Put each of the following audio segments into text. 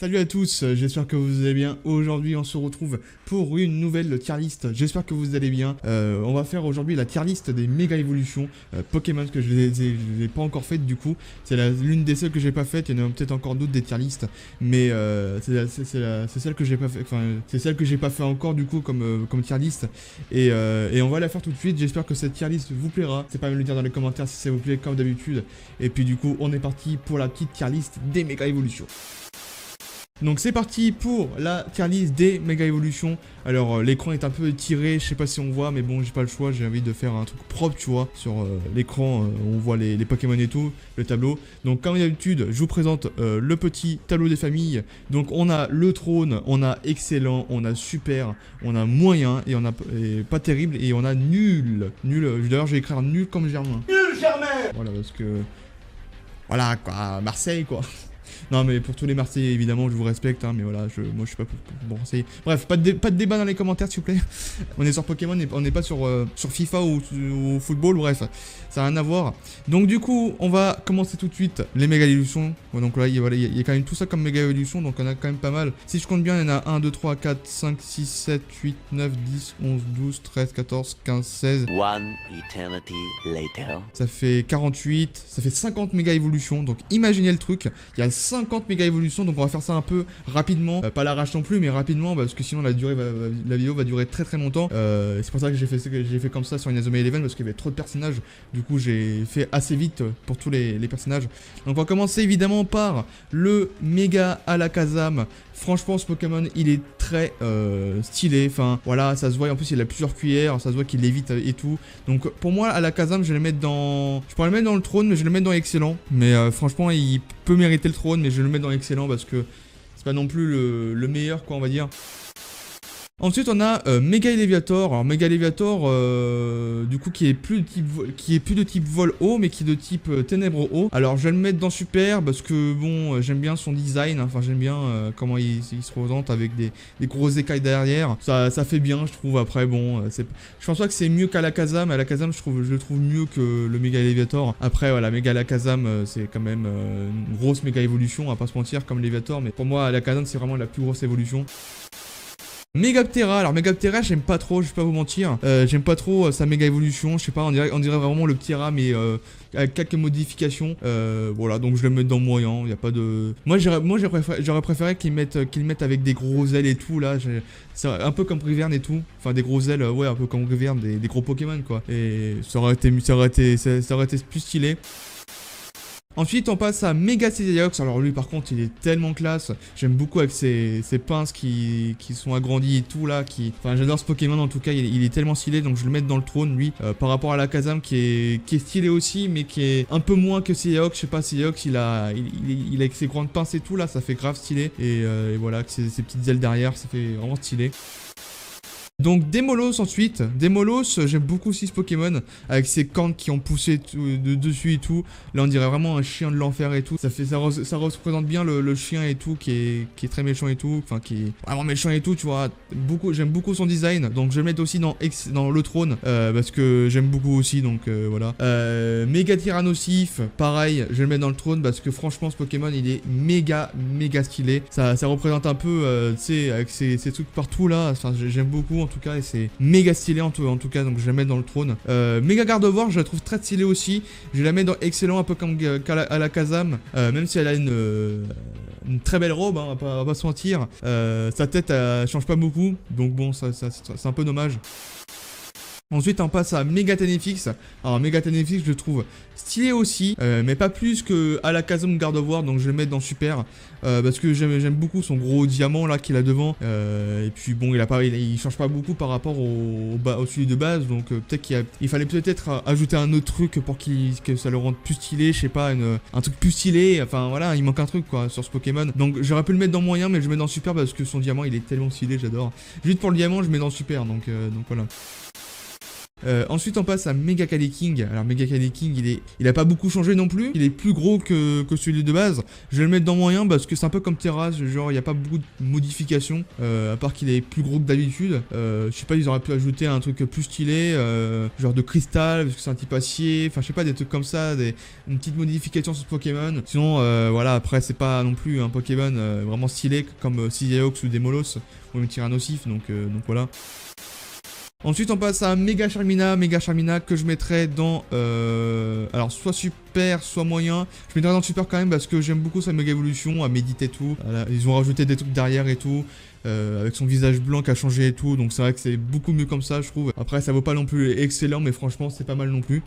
Salut à tous, j'espère que vous allez bien. Aujourd'hui on se retrouve pour une nouvelle tier list, j'espère que vous allez bien. On va faire aujourd'hui la tier list des méga évolutions Pokémon que je les ai pas encore faites du coup. C'est l'une des seules que j'ai pas faites, il y en a peut-être encore d'autres des tier list. Mais c'est celle que j'ai pas fait, enfin c'est celle que j'ai pas fait encore du coup comme tier list. Et on va la faire tout de suite, j'espère que cette tier list vous plaira. C'est pas me le dire dans les commentaires si ça vous plaît comme d'habitude. Et puis du coup on est parti pour la petite tier list des méga évolutions. Donc c'est parti pour la tier list des méga évolutions. Alors l'écran est un peu étiré, je sais pas si on voit, mais bon j'ai pas le choix, j'ai envie de faire un truc propre tu vois. Sur l'écran on voit les Pokémon et tout, le tableau. Donc comme d'habitude je vous présente le petit tableau des familles. Donc on a le trône, on a excellent, on a super, on a moyen et on a pas terrible et on a nul. Nul, d'ailleurs je vais écrire nul comme Germain. Nul Germain. Voilà parce que... Voilà quoi, Marseille quoi. Non mais pour tous les Marseillais évidemment je vous respecte hein, mais voilà moi je suis pas pour Marseille. Bref pas de débat dans les commentaires s'il vous plaît. On est sur Pokémon, on n'est pas sur FIFA ou football, bref ça n'a rien à voir. Donc du coup on va commencer tout de suite les méga évolutions. Donc là il y a quand même tout ça comme méga évolution, donc on a quand même pas mal. Si je compte bien il y en a 1, 2, 3, 4, 5, 6, 7, 8, 9, 10, 11, 12, 13, 14, 15, 16. One eternity later. Ça fait 48, ça fait 50 méga évolutions, donc imaginez le truc, il y a 50 méga évolutions, donc on va faire ça un peu rapidement, pas l'arrache non plus, mais rapidement, parce que sinon la vidéo va durer très longtemps. C'est pour ça que j'ai fait comme ça sur Inazuma Eleven, parce qu'il y avait trop de personnages, du coup j'ai fait assez vite pour tous les personnages. Donc on va commencer évidemment par le méga Alakazam. Franchement ce Pokémon il est très stylé, enfin voilà ça se voit, en plus il a plusieurs cuillères, ça se voit qu'il évite et tout. Donc pour moi Alakazam je vais le mettre dans... Je pourrais le mettre dans le trône mais je vais le mettre dans excellent. Mais franchement il peut mériter le trône mais je vais le mettre dans excellent parce que c'est pas non plus le meilleur quoi on va dire. Ensuite on a Mega Elevator. Alors Mega Elevator du coup qui est plus de type vol haut mais qui est de type ténèbres haut. Alors je vais le mettre dans super parce que bon j'aime bien son design, enfin j'aime bien comment il se présente avec des gros écailles derrière. Ça fait bien je trouve. Après bon je pense pas que c'est mieux qu'Alakazam. Alakazam je le trouve mieux que le Mega Elevator. Après voilà Mega Alakazam c'est quand même une grosse méga évolution, on va pas se mentir comme Elevator, mais pour moi Alakazam c'est vraiment la plus grosse évolution. Megaptera, alors Megaptera j'aime pas trop, je vais pas vous mentir, j'aime pas trop sa méga évolution, je sais pas, on dirait vraiment le Ptera mais avec quelques modifications, voilà donc je le mets dans moyen, y a pas de... Moi j'aurais préféré qu'ils le mettent avec des gros ailes et tout là, c'est un peu comme Rivern et tout, enfin des gros ailes, ouais un peu comme Rivern, des gros Pokémon quoi, et ça aurait été plus stylé. Ensuite on passe à Mega Sedaiox. Alors lui par contre il est tellement classe. J'aime beaucoup avec ses pinces qui sont agrandies et tout là. Enfin j'adore ce Pokémon en tout cas, il est tellement stylé. Donc je vais le mettre dans le trône lui. Par rapport à Alakazam qui est stylé aussi mais qui est un peu moins que Sedaiox. Je sais pas, Sedaiox il a avec ses grandes pinces et tout là, ça fait grave stylé. Et voilà avec ses petites ailes derrière, ça fait vraiment stylé. Donc Démolos ensuite, Démolos j'aime beaucoup aussi ce Pokémon avec ses cornes qui ont poussé dessus et tout. Là on dirait vraiment un chien de l'enfer et tout. Ça représente bien le chien et tout qui est très méchant et tout, enfin qui est vraiment méchant et tout tu vois. J'aime beaucoup son design, donc je vais le mettre aussi dans le trône parce que j'aime beaucoup aussi donc voilà. Méga Tyrannosif, pareil je vais le mettre dans le trône parce que franchement ce Pokémon il est méga stylé. Ça représente un peu tu sais avec ces trucs partout là, enfin j'aime beaucoup en tout cas et c'est méga stylé en tout cas, donc je vais la mettre dans le trône. Méga Gardevoir je la trouve très stylée aussi, je vais la mettre dans excellent un peu comme Alakazam, même si elle a une très belle robe hein, on va pas se mentir. Sa tête elle change pas beaucoup donc bon c'est un peu dommage. Ensuite on passe à Mega Tenefix. Alors Mega Tenefix je le trouve stylé aussi, mais pas plus que Alakazam Gardevoir, donc je vais le mettre dans super parce que j'aime beaucoup son gros diamant là qu'il a devant, et puis bon il change pas beaucoup par rapport au celui de base, donc peut-être qu'il fallait peut-être ajouter un autre truc pour que ça le rende plus stylé, je sais pas, un truc plus stylé, enfin voilà il manque un truc quoi sur ce Pokémon, donc j'aurais pu le mettre dans moyen mais je le mets dans super parce que son diamant il est tellement stylé, j'adore. Juste pour le diamant je mets dans super, donc voilà. Ensuite on passe à Mega King. Alors Mega King il a pas beaucoup changé non plus. Il est plus gros que celui de base. Je vais le mettre dans moyen parce que c'est un peu comme Terrace, genre il n'y a pas beaucoup de modifications. À part qu'il est plus gros que d'habitude. Je sais pas, ils auraient pu ajouter un truc plus stylé, genre de cristal, parce que c'est un type acier. Enfin je sais pas, des trucs comme ça, une petite modification sur ce Pokémon. Sinon voilà, après c'est pas non plus un Pokémon vraiment stylé comme Cyhawk ou Demolos ou même Tyrannosif, donc voilà. Ensuite on passe à Mega Charmina que je mettrais dans alors soit super soit moyen. Je mettrais dans le super quand même parce que j'aime beaucoup sa méga évolution, à méditer et tout. Voilà, ils ont rajouté des trucs derrière et tout, avec son visage blanc qui a changé et tout, donc c'est vrai que c'est beaucoup mieux comme ça je trouve. Après ça vaut pas non plus excellent, mais franchement c'est pas mal non plus.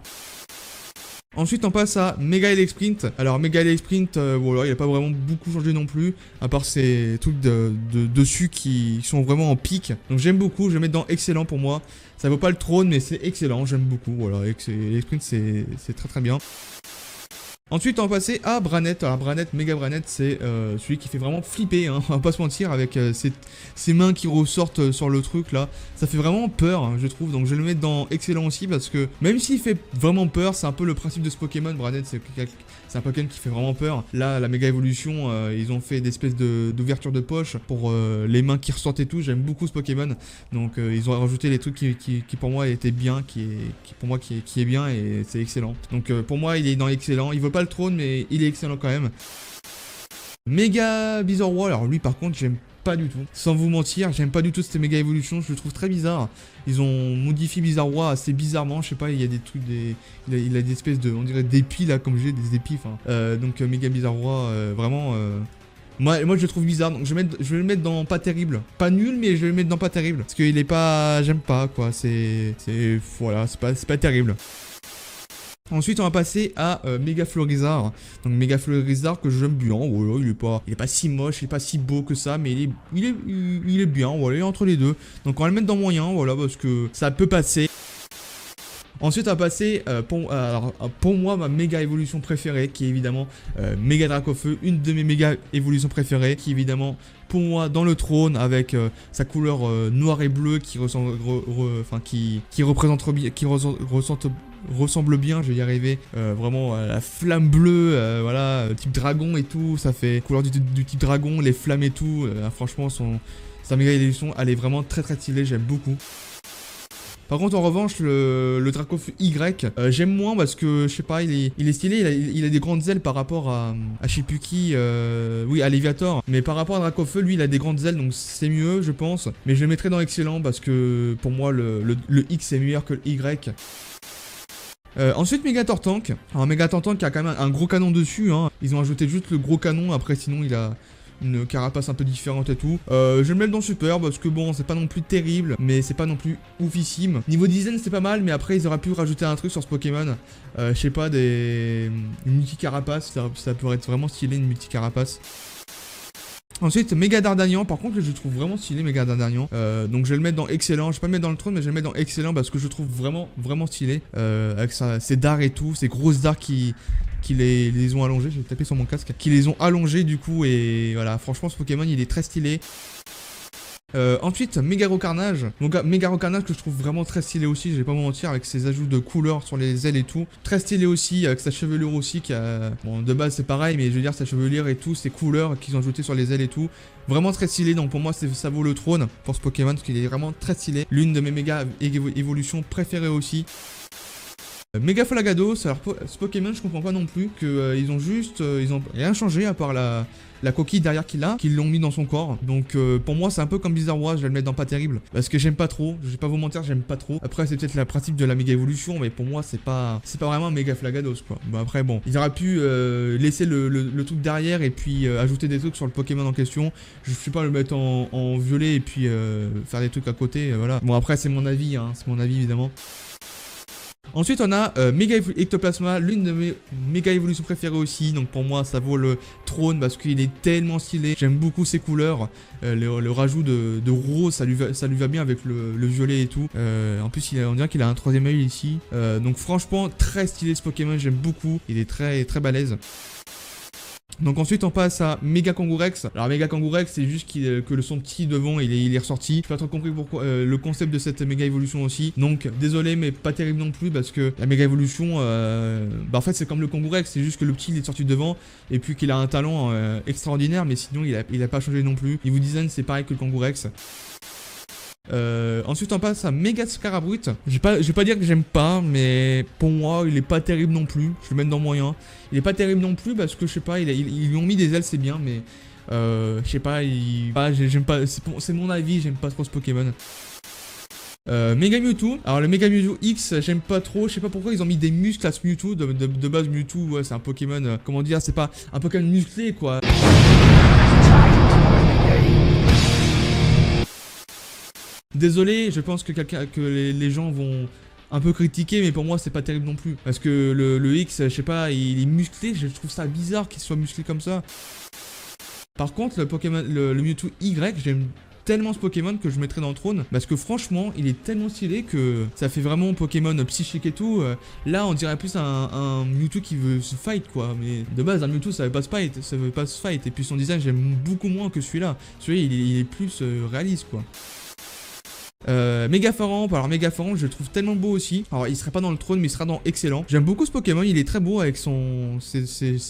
Ensuite on passe à Mega Sprint. Alors Mega Sprint, voilà, il a pas vraiment beaucoup changé non plus, à part ces trucs dessus qui sont vraiment en pic. Donc j'aime beaucoup, je vais mettre dans excellent pour moi. Ça vaut pas le trône mais c'est excellent, j'aime beaucoup, voilà, Sprint c'est très très bien. Ensuite on va passer à Branette. Alors Branette, Mega Branette, c'est celui qui fait vraiment flipper, hein, on va pas se mentir, avec ses mains qui ressortent sur le truc là. Ça fait vraiment peur, hein, je trouve, donc je vais le mettre dans excellent aussi parce que même s'il fait vraiment peur, c'est un peu le principe de ce Pokémon. Branette c'est un Pokémon qui fait vraiment peur. Là la méga évolution, ils ont fait des espèces d'ouverture de poche pour les mains qui ressortent et tout. J'aime beaucoup ce Pokémon, donc ils ont rajouté les trucs qui pour moi étaient bien, qui est bien, et c'est excellent. Donc pour moi il est dans excellent. Il vaut pas le trône mais il est excellent quand même. Méga Bizarrois, alors lui par contre j'aime pas du tout. Sans vous mentir, j'aime pas du tout cette méga évolution, je le trouve très bizarre. Ils ont modifié Bizarrois assez bizarrement, je sais pas, il y a des trucs, il a des espèces de, on dirait d'épis là, comme j'ai des épis, enfin. Donc Méga Bizarrois, vraiment... Moi je le trouve bizarre, donc je vais le mettre dans pas terrible. Pas nul, mais je vais le mettre dans pas terrible. Parce qu'il est pas... J'aime pas, quoi, voilà, c'est pas terrible. Ensuite on va passer à Mega Florizard. Donc Mega Florizard que j'aime bien, voilà, il est pas si moche, il est pas si beau que ça, mais il est bien, voilà, il est entre les deux. Donc on va le mettre dans moyen, voilà, parce que ça peut passer. Ensuite on va passer pour moi ma méga évolution préférée, qui est évidemment Mega Dracofeu, une de mes méga évolutions préférées, qui est évidemment pour moi dans le trône, avec sa couleur noir et bleu qui ressemble bien, je vais y arriver, vraiment la flamme bleue, voilà, type dragon et tout, ça fait couleur du type dragon, les flammes et tout, franchement sa méga évolution elle est vraiment très très stylée, j'aime beaucoup. Par contre en revanche le Dracofeu Y, j'aime moins parce que je sais pas, il est stylé, il a des grandes ailes par rapport à je sais plus qui, oui, à Léviator, mais par rapport à Dracofeu lui il a des grandes ailes, donc c'est mieux je pense, mais je le mettrai dans excellent parce que pour moi le X est meilleur que le Y. Ensuite Mega Tortank. Alors Mega Tortank qui a quand même un gros canon dessus, hein. Ils ont ajouté juste le gros canon, après sinon il a une carapace un peu différente et tout. Je vais le mettre dans super parce que bon, c'est pas non plus terrible, mais c'est pas non plus oufissime. Niveau design c'est pas mal, mais après ils auraient pu rajouter un truc sur ce Pokémon. Je sais pas, une multi-carapace, ça pourrait être vraiment stylé, une multi-carapace. Ensuite Mega Dardanian, par contre je trouve vraiment stylé Mega Dardanian, donc je vais le mettre dans excellent. Je vais pas le mettre dans le trône, mais je vais le mettre dans excellent parce que je trouve vraiment stylé, avec ses dards et tout, ces grosses dards qui les ont allongés. Je vais taper sur mon casque, qui les ont allongés du coup, et voilà, franchement ce Pokémon il est très stylé. Ensuite Megaro Carnage. Donc Megaro Carnage que je trouve vraiment très stylé aussi, je vais pas vous mentir, avec ses ajouts de couleurs sur les ailes et tout. Très stylé aussi, avec sa chevelure aussi qui a... Bon de base c'est pareil, mais je veux dire sa chevelure et tout, ses couleurs qu'ils ont ajoutées sur les ailes et tout. Vraiment très stylé, donc pour moi ça vaut le trône pour ce Pokémon, parce qu'il est vraiment très stylé. L'une de mes méga évolutions préférées aussi. Mega Flagados, alors ce Pokémon je comprends pas non plus que ils ont rien changé à part la coquille derrière qu'il a, qu'ils l'ont mis dans son corps. Donc pour moi c'est un peu comme Bizarrois, je vais le mettre dans pas terrible parce que j'aime pas trop, je vais pas vous mentir, j'aime pas trop. Après c'est peut-être la pratique de la méga évolution, mais pour moi c'est pas vraiment un Mega Flagados quoi. Bah après bon, ils auraient pu laisser le truc derrière et puis ajouter des trucs sur le Pokémon en question. Je sais pas, le mettre en violet et puis faire des trucs à côté, voilà. Bon après c'est mon avis, hein, c'est mon avis évidemment. Ensuite on a Mega Ectoplasma, l'une de mes méga évolutions préférées aussi, donc pour moi ça vaut le trône parce qu'il est tellement stylé, j'aime beaucoup ses couleurs, le rajout de rose ça lui va bien avec le violet et tout, en plus on dirait qu'il a un troisième œil ici, donc franchement très stylé ce Pokémon, j'aime beaucoup, il est très balèze. Donc ensuite on passe à Mega Kangourex. Alors Mega Kangourex c'est juste que son petit devant il est ressorti. J'ai pas trop compris pourquoi le concept de cette méga évolution aussi. Donc désolé mais pas terrible non plus parce que la méga évolution en fait c'est comme le Kangourex, c'est juste que le petit il est sorti devant et puis qu'il a un talent extraordinaire, mais sinon il a pas changé non plus. Niveau design c'est pareil que le Kangourex. Ensuite on passe à Mega Scarabrute. Je vais pas dire que j'aime pas, mais pour moi il est pas terrible non plus. Je vais le mettre dans moyen. Il est pas terrible non plus parce que je sais pas, ils lui ont mis des ailes, c'est bien, mais je sais pas, j'aime pas, c'est mon avis, j'aime pas trop ce Pokémon. Mega Mewtwo. Alors le Mega Mewtwo X, j'aime pas trop. Je sais pas pourquoi ils ont mis des muscles à ce Mewtwo. De base Mewtwo, ouais, c'est un Pokémon, comment dire, c'est pas un Pokémon musclé quoi. Désolé, je pense que les gens vont un peu critiquer, mais pour moi c'est pas terrible non plus. Parce que le X, je sais pas, il est musclé, je trouve ça bizarre qu'il soit musclé comme ça. Par contre, le Mewtwo Y, j'aime tellement ce Pokémon que je mettrais dans le trône. Parce que franchement, il est tellement stylé que ça fait vraiment Pokémon psychique et tout. Là, on dirait plus un Mewtwo qui veut se fight quoi. Mais de base, un Mewtwo ça veut pas se fight. Et puis son design, j'aime beaucoup moins que celui-là. Celui-là, il est plus réaliste quoi. Mégafaramp, alors Mégafaramp je le trouve tellement beau aussi. Alors il serait pas dans le trône mais il sera dans excellent. J'aime beaucoup ce Pokémon, il est très beau avec ses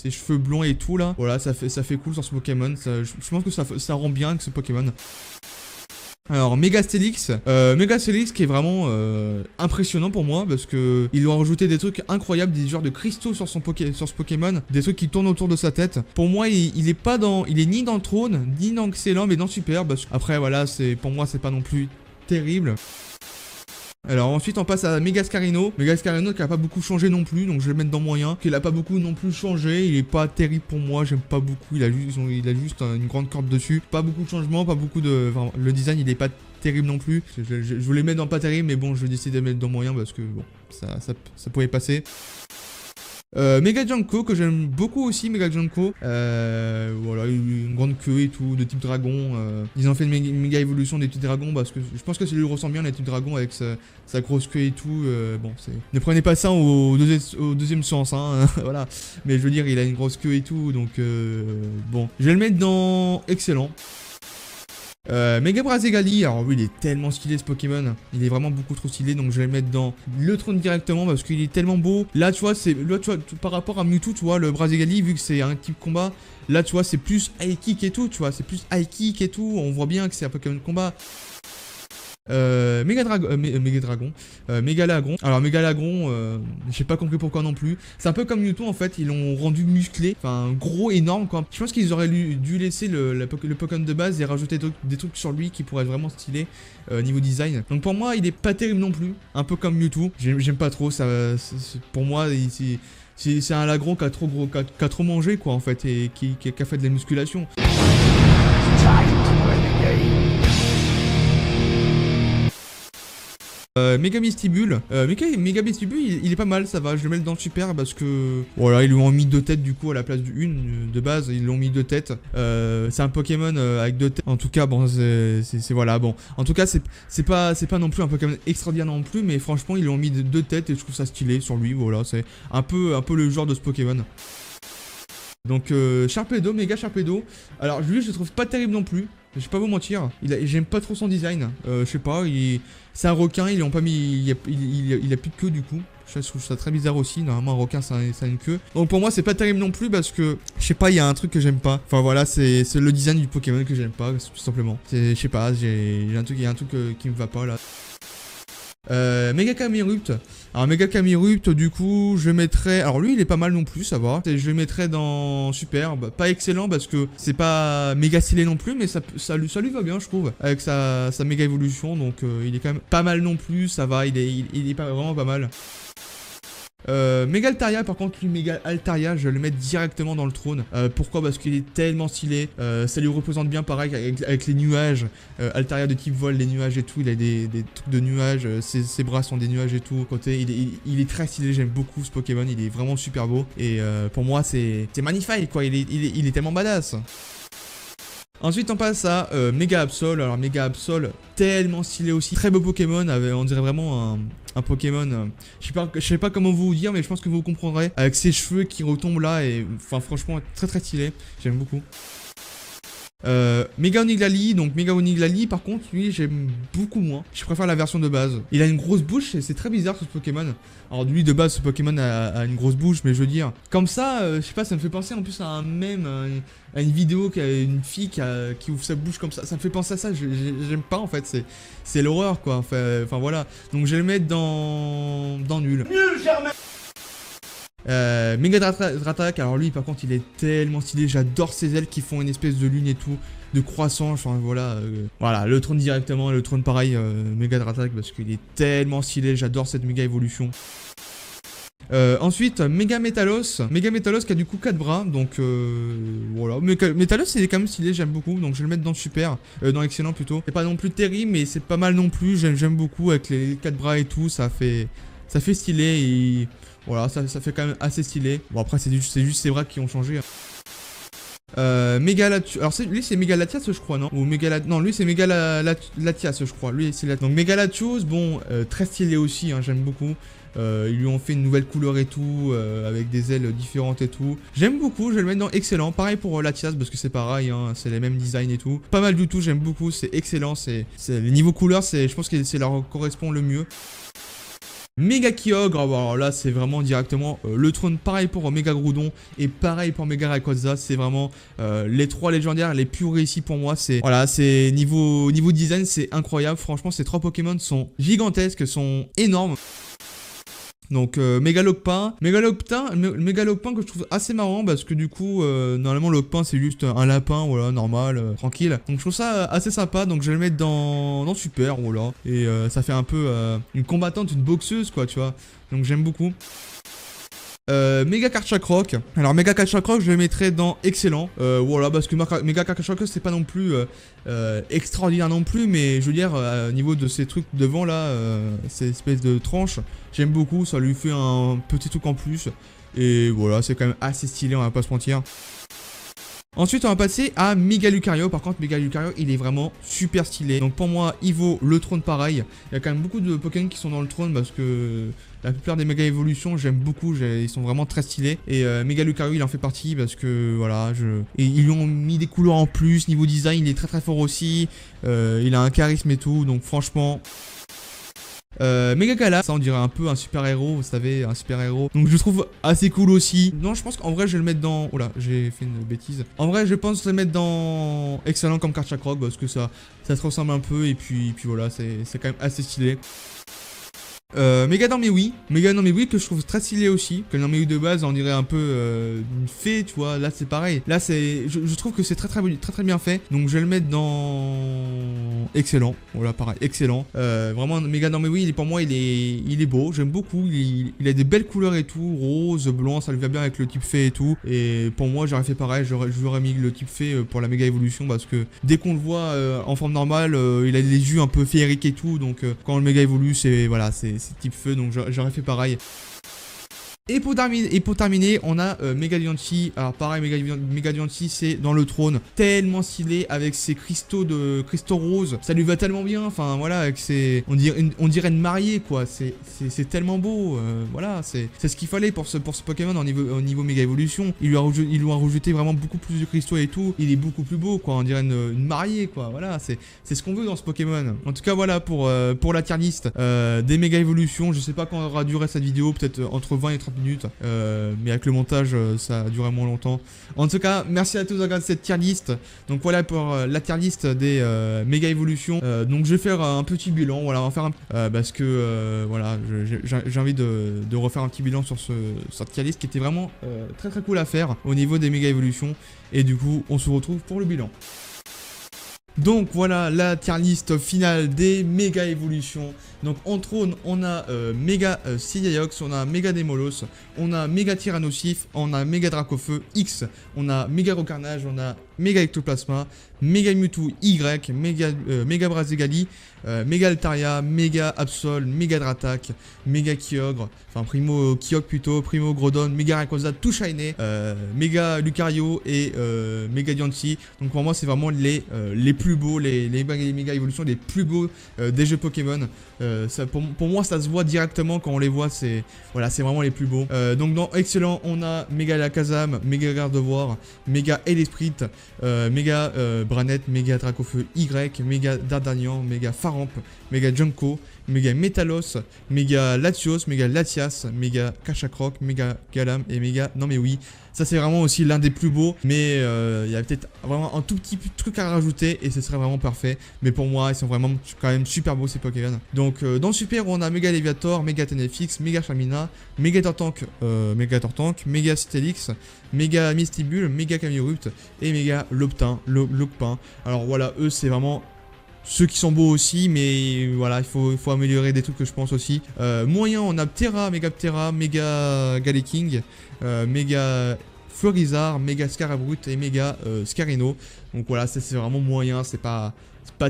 cheveux blonds et tout là. Voilà, ça fait cool sur ce Pokémon. Je pense que ça rend bien avec ce Pokémon. Alors Megastélix, qui est vraiment impressionnant pour moi parce que ils ont rajouté des trucs incroyables, des genres de cristaux sur ce Pokémon, des trucs qui tournent autour de sa tête. Pour moi, il est ni dans le trône, ni dans excellent, mais dans super. Parce après voilà, pour moi c'est pas non plus terrible. Alors ensuite on passe à Megascarino. Megascarino qui a pas beaucoup changé non plus, donc je vais le mettre dans moyen. Qu'il a pas beaucoup non plus changé, il est pas terrible pour moi, j'aime pas beaucoup. Il a juste une grande corde dessus. Pas beaucoup de changements, pas beaucoup de. Enfin, le design il est pas terrible non plus. Je voulais mettre dans pas terrible, mais bon je vais décider de mettre dans moyen parce que bon ça pouvait passer. Mega Junko que j'aime beaucoup aussi, Mega Junko. Voilà, une grande queue et tout, de type dragon. Ils ont fait une méga évolution des petits dragons parce que je pense que ça lui ressemble bien, les types dragons avec sa grosse queue et tout. Bon, ne prenez pas ça au deuxième sens, hein, voilà. Mais je veux dire, il a une grosse queue et tout, donc bon. Je vais le mettre dans excellent. Mega Brazigali, alors oui il est tellement stylé ce Pokémon, il est vraiment beaucoup trop stylé, donc je vais le mettre dans le trône directement parce qu'il est tellement beau. Là tu vois, par rapport à Mewtwo, tu vois, le Brazigali, vu que c'est un type combat, là tu vois c'est plus high kick et tout, tu vois, c'est plus high kick et tout, on voit bien que c'est un Pokémon de combat. Mégalagron. Alors Mégalagron, j'ai pas compris pourquoi non plus. C'est un peu comme Mewtwo en fait, ils l'ont rendu musclé, enfin gros, énorme quoi. Je pense qu'ils auraient dû laisser le Pokémon de base et rajouter des trucs sur lui qui pourraient être vraiment stylés niveau design. Donc pour moi il est pas terrible non plus, un peu comme Mewtwo. J'aime pas trop, pour moi c'est un Lagron qui a trop mangé quoi en fait et qui a fait de la musculation. Megabistibule. Megabistibule, il est pas mal, ça va. Je le mets dans le super parce que voilà, ils lui ont mis 2 têtes du coup à la place d'une de base. Ils l'ont mis 2 têtes. C'est un Pokémon avec 2 têtes. En tout cas, bon, c'est voilà, bon. En tout cas, c'est pas non plus un Pokémon extraordinaire non plus, mais franchement, ils lui ont mis 2 têtes et je trouve ça stylé sur lui. Voilà, c'est un peu le genre de ce Pokémon. Donc Sharpedo, Mega Sharpedo. Alors lui, je le trouve pas terrible non plus. Je vais pas vous mentir, j'aime pas trop son design. Je sais pas, c'est un requin, ils lui ont pas mis. Il a plus de queue du coup. Je trouve ça très bizarre aussi. Normalement, un requin ça a une queue. Donc pour moi, c'est pas terrible non plus parce que je sais pas, il y a un truc que j'aime pas. Enfin voilà, c'est le design du Pokémon que j'aime pas, tout simplement. Je sais pas, il y a un truc qui me va pas là. Mega Camerupt. Alors Mega Camerupt du coup je mettrais. Alors lui il est pas mal non plus, ça va. Je le mettrais dans superbe. Pas excellent parce que c'est pas méga stylé non plus, mais ça lui va bien je trouve. Avec sa méga évolution. Donc il est quand même pas mal non plus, ça va, il est vraiment pas mal. Mega Altaria, par contre, lui, Mega Altaria, je vais le mettre directement dans le trône. Pourquoi? Parce qu'il est tellement stylé. Ça lui représente bien, pareil, avec les nuages. Altaria de type vol, les nuages et tout. Il a des trucs de nuages. Ses bras sont des nuages et tout. Au côté, il est très stylé. J'aime beaucoup ce Pokémon. Il est vraiment super beau. Et pour moi, c'est magnifique, quoi. Il est tellement badass. Ensuite on passe à Mega Absol. Alors Mega Absol, tellement stylé aussi, très beau Pokémon, on dirait vraiment un Pokémon, je sais pas comment vous dire, mais je pense que vous comprendrez, avec ses cheveux qui retombent là, et enfin franchement très très stylé, j'aime beaucoup. Mega Oniglali, donc Mega Oniglali par contre lui j'aime beaucoup moins, je préfère la version de base. Il a une grosse bouche et c'est très bizarre ce Pokémon. Alors lui de base ce Pokémon a une grosse bouche, mais je veux dire, comme ça, je sais pas, ça me fait penser en plus à un mème, à une vidéo qui a une fille qui ouvre sa bouche comme ça me fait penser à ça, j'aime pas en fait, c'est l'horreur quoi, enfin voilà, donc je vais le mettre dans nul. Nul Germain. Mega Dratak, alors lui par contre il est tellement stylé, j'adore ses ailes qui font une espèce de lune et tout, de croissant, enfin voilà, voilà, le trône directement, le trône pareil, Mega Dratak parce qu'il est tellement stylé, j'adore cette méga évolution. Ensuite, Mega Metalos qui a du coup 4 bras, donc voilà, Metalos il est quand même stylé, j'aime beaucoup, donc je vais le mettre dans super, dans excellent plutôt. C'est pas non plus terrible, mais c'est pas mal non plus, j'aime beaucoup avec les 4 bras et tout, ça fait stylé et... Voilà, ça fait quand même assez stylé. Bon après c'est juste ses bras qui ont changé. Mega Latios. Alors lui c'est Mega Latias je crois, non? Ou Mega non, lui c'est Mega Latias je crois. Lui c'est donc Mega Latios, bon très stylé aussi, hein, j'aime beaucoup. Ils lui ont fait une nouvelle couleur et tout, avec des ailes différentes et tout. J'aime beaucoup, je vais le mettre dans excellent. Pareil pour Latias parce que c'est pareil, hein, c'est les mêmes designs et tout. Pas mal du tout, j'aime beaucoup, c'est excellent. Les niveaux couleurs, je pense que c'est leur correspond le mieux. Mega Kyogre, alors là c'est vraiment directement le trône, pareil pour Mega Groudon et pareil pour Mega Rayquaza, c'est vraiment les 3 légendaires les plus réussis pour moi, voilà, c'est niveau design c'est incroyable, franchement ces 3 Pokémon sont gigantesques, sont énormes. Donc Mega Lopunny que je trouve assez marrant parce que du coup normalement Lopunny c'est juste un lapin, voilà, normal, tranquille. Donc je trouve ça assez sympa, donc je vais le mettre dans super, voilà. Et ça fait un peu une combattante, une boxeuse quoi, tu vois. Donc j'aime beaucoup. Mega Karchakroc. Alors Mega Karchakroc je le mettrai dans excellent, voilà, parce que Mega Karchakroc c'est pas non plus extraordinaire non plus, mais je veux dire au niveau de ces trucs devant là, ces espèces de tranches, j'aime beaucoup, ça lui fait un petit truc en plus, et voilà, c'est quand même assez stylé, on va pas se mentir. Ensuite on va passer à Mega Lucario. Par contre Mega Lucario il est vraiment super stylé. Donc pour moi il vaut le trône pareil. Il y a quand même beaucoup de Pokémon qui sont dans le trône parce que la plupart des Mega évolutions j'aime beaucoup, ils sont vraiment très stylés. Et Mega Lucario il en fait partie parce que voilà, et ils lui ont mis des couleurs en plus. Niveau design il est très très fort aussi, il a un charisme et tout, donc franchement... Mega Gala, ça on dirait un peu un super héros, vous savez, un super héros. Donc je le trouve assez cool aussi. Non, je pense qu'en vrai je vais le mettre dans... Oh là, j'ai fait une bêtise. En vrai je pense le mettre dans excellent comme Karchakroc parce que ça se ressemble un peu et puis voilà, c'est quand même assez stylé. Mega Dormewi que je trouve très stylé aussi. Que le Dormewi de base on dirait un peu une fée, tu vois. Là c'est pareil. Là je trouve que c'est très bien fait. Donc je vais le mettre dans excellent. Voilà, pareil, excellent. Vraiment Mega Dormewi, pour moi il est beau. J'aime beaucoup. Il a des belles couleurs et tout, rose, blanc, ça lui va bien avec le type fée et tout. Et pour moi j'aurais fait pareil. J'aurais mis le type fée pour la méga évolution parce que dès qu'on le voit en forme normale, il a des yeux un peu féeriques et tout. Donc quand le méga évolue, c'est type feu, donc j'aurais fait pareil. Et pour terminer, on a Mega Diancie. Alors pareil, Mega Diancie c'est dans le trône, tellement stylé avec ses cristaux roses, ça lui va tellement bien. Enfin voilà, avec on dirait une mariée quoi. C'est tellement beau. Voilà, c'est ce qu'il fallait pour ce Pokémon au niveau Mega Évolution. Ils lui ont rajouté vraiment beaucoup plus de cristaux et tout. Il est beaucoup plus beau quoi. On dirait une mariée quoi. Voilà, c'est ce qu'on veut dans ce Pokémon. En tout cas voilà pour la tier list des Mega Évolutions. Je sais pas quand aura duré cette vidéo, peut-être entre 20 et 30 minutes, mais avec le montage ça a duré moins longtemps. En tout cas merci à tous d'avoir regardé cette tier list. Donc voilà pour la tier list des méga évolutions. Donc je vais faire un petit bilan, voilà, on va faire parce que voilà, j'ai envie de refaire un petit bilan sur cette tier list qui était vraiment très cool à faire au niveau des méga évolutions. Et du coup on se retrouve pour le bilan. Donc voilà la tier list finale des méga évolutions. Donc en trône, on a Méga Sidiox, on a Méga Démolos, on a Méga Tyrannosif, on a Méga Dracofeu X, on a Méga Rocarnage, on a Méga Ectoplasma, Méga Mewtwo Y, Méga Brazegali, Méga Altaria, Méga Absol, Méga Dratak, Méga Kyogre, enfin Primo Kyogre plutôt, Primo Groudon, Méga Rayquaza tout shiné, Méga Lucario et Méga Diancie. Donc pour moi c'est vraiment les plus beaux, les méga évolutions les plus beaux des jeux Pokémon. Pour moi ça se voit directement quand on les voit, c'est vraiment les plus beaux. Donc dans Excellent on a Méga Alakazam, Méga Gardevoir, Méga Elesprit, Méga Branette, Méga Dracofeu Y, Méga Dardanian, Méga Faramp, Méga Junko, Méga Metalos, Méga Latios, Méga Latias, Méga Kachakroc, Méga Galam et Méga... Non mais oui, ça c'est vraiment aussi l'un des plus beaux, mais il y a peut-être vraiment un tout petit truc à rajouter et ce serait vraiment parfait. Mais pour moi, ils sont vraiment quand même super beaux ces Pokémon. Donc dans Super, on a Méga Léviator, Méga Tenefix, Méga Charmina, Méga Tortank, Méga Stelix, Méga Mistibule, Méga Camerupt et Méga Lopin. Alors voilà, eux c'est vraiment... ceux qui sont beaux aussi, mais voilà, il faut améliorer des trucs que je pense aussi. Moyen, on a Ptera, Méga Galeking, Méga Florizard, Méga Scarabrut et Méga Scarino. Donc voilà, c'est vraiment moyen, c'est pas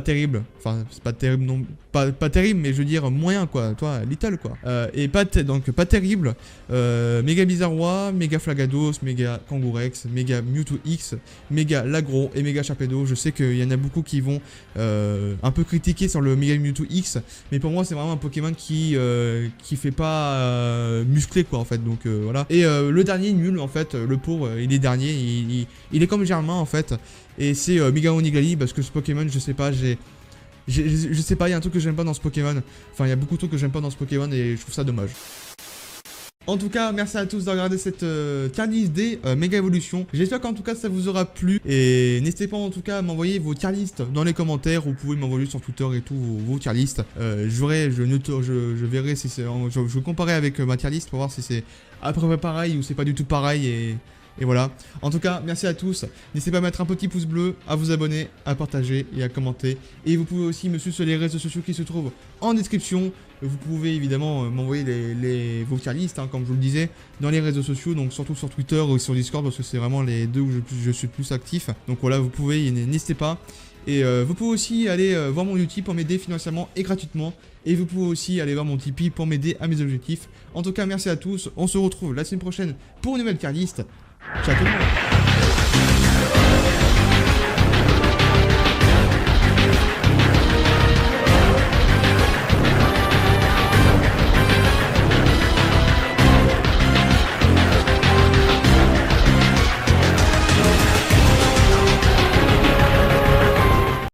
terrible. Enfin, c'est pas terrible non, pas terrible, mais je veux dire moyen quoi, toi, little quoi. Et pas terrible. Méga Bizarrois, Méga Flagados, Méga Kangourex, Méga Mewtwo X, Méga Lagro et Méga Charpedo. Je sais qu'il y en a beaucoup qui vont un peu critiquer sur le Méga Mewtwo X, mais pour moi c'est vraiment un Pokémon qui fait pas musclé quoi en fait. Donc voilà. Et le dernier nul en fait, le pauvre, il est dernier, il est comme Germain en fait. Et c'est Méga Onigali parce que ce Pokémon, je sais pas, je sais pas, il y a un truc que j'aime pas dans ce Pokémon. Enfin, il y a beaucoup de trucs que j'aime pas dans ce Pokémon et je trouve ça dommage. En tout cas, merci à tous de regarder cette tier list des Méga Evolution. J'espère qu'en tout cas ça vous aura plu. Et n'hésitez pas en tout cas à m'envoyer vos tier list dans les commentaires. Vous pouvez m'envoyer sur Twitter et tout vos tier list. Je verrai si c'est. Je vais comparer avec ma tier list pour voir si c'est à peu près pareil ou c'est pas du tout pareil. Et voilà. En tout cas, merci à tous. N'hésitez pas à mettre un petit pouce bleu, à vous abonner, à partager et à commenter. Et vous pouvez aussi me suivre sur les réseaux sociaux qui se trouvent en description. Vous pouvez évidemment m'envoyer vos tier list, comme je vous le disais, dans les réseaux sociaux. Donc surtout sur Twitter ou sur Discord parce que c'est vraiment les deux où je suis le plus actif. Donc voilà, vous pouvez, n'hésitez pas. Et vous pouvez aussi aller voir mon Utip pour m'aider financièrement et gratuitement. Et vous pouvez aussi aller voir mon Tipeee pour m'aider à mes objectifs. En tout cas, merci à tous. On se retrouve la semaine prochaine pour une nouvelle tier list. Ciao tout le monde.